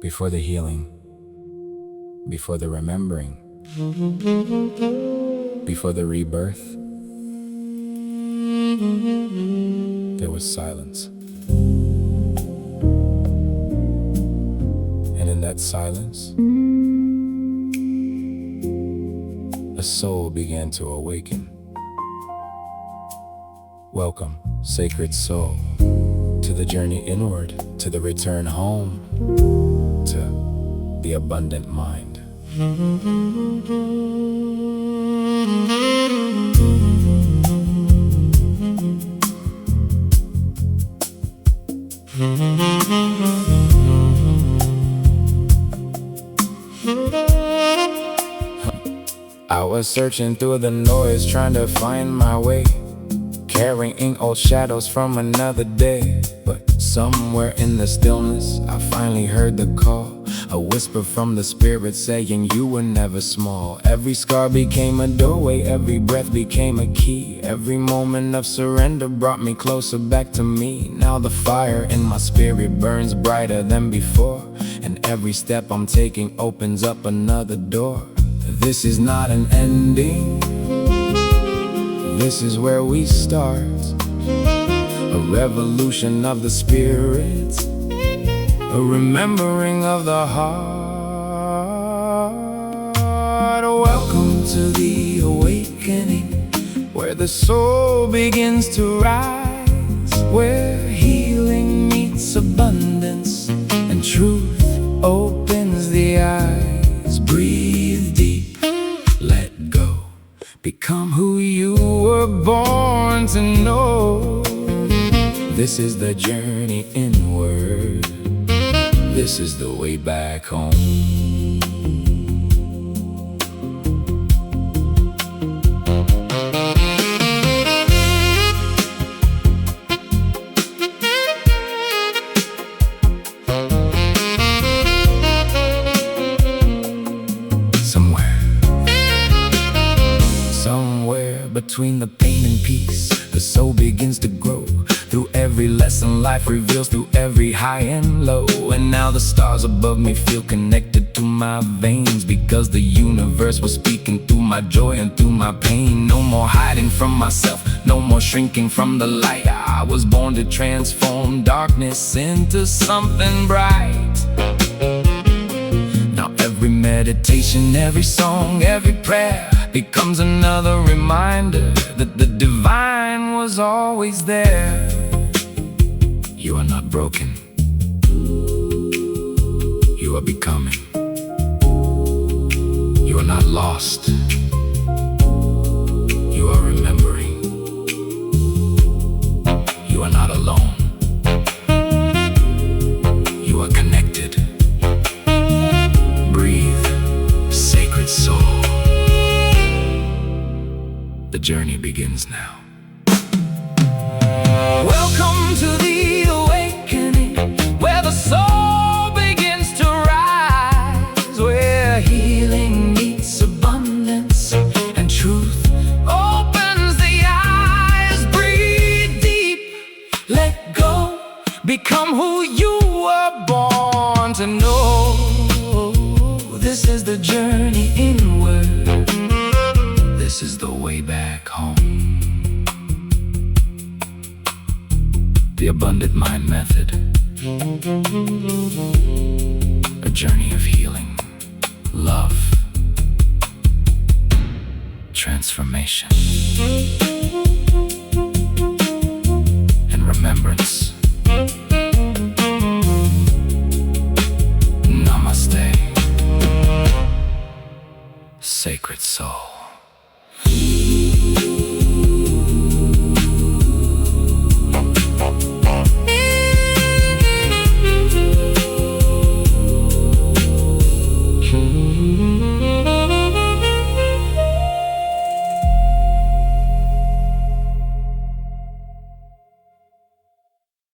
before the healing, before the remembering, before the rebirth, there was silence. And in that silence, a soul began to awaken. Welcome, sacred soul, to the journey inward, to the return home, to the abundant mind. I was searching through the noise, trying to find my way, carrying old shadows from another day. But somewhere in the stillness, I finally heard the call, a whisper from the spirit saying you were never small. Every scar became a doorway, every breath became a key. Every moment of surrender brought me closer back to me. Now the fire in my spirit burns brighter than before, and every step I'm taking opens up another door. This is not an ending, this is where we start. A revolution of the spirit, a remembering of the heart. Welcome to the awakening, where the soul begins to rise, where healing meets abundance and truth opens the eyes. Breathe deep, let go, become who you were born to know. This is the journey inward, this is the way back home. Somewhere between the pain and peace, the soul begins to grow. Through every lesson life reveals, through every high and low. And now the stars above me feel connected to my veins, because the universe was speaking through my joy and through my pain. No more hiding from myself, no more shrinking from the light. I was born to transform darkness into something bright. Now every meditation, every song, every prayer becomes another reminder that the divine was always there. You are not broken, you are becoming. You are not lost, you are remembering. You are not alone, you are connected. Breathe, sacred soul. The journey begins now. Welcome to the awakening, where the soul begins to rise, where healing meets abundance and truth opens the eyes. Breathe deep, let go, become who you were born to know. This is the journey inward, this is the way back home. The Abundant Mind Method, a journey of healing, love, transformation, and remembrance. Namaste, sacred soul.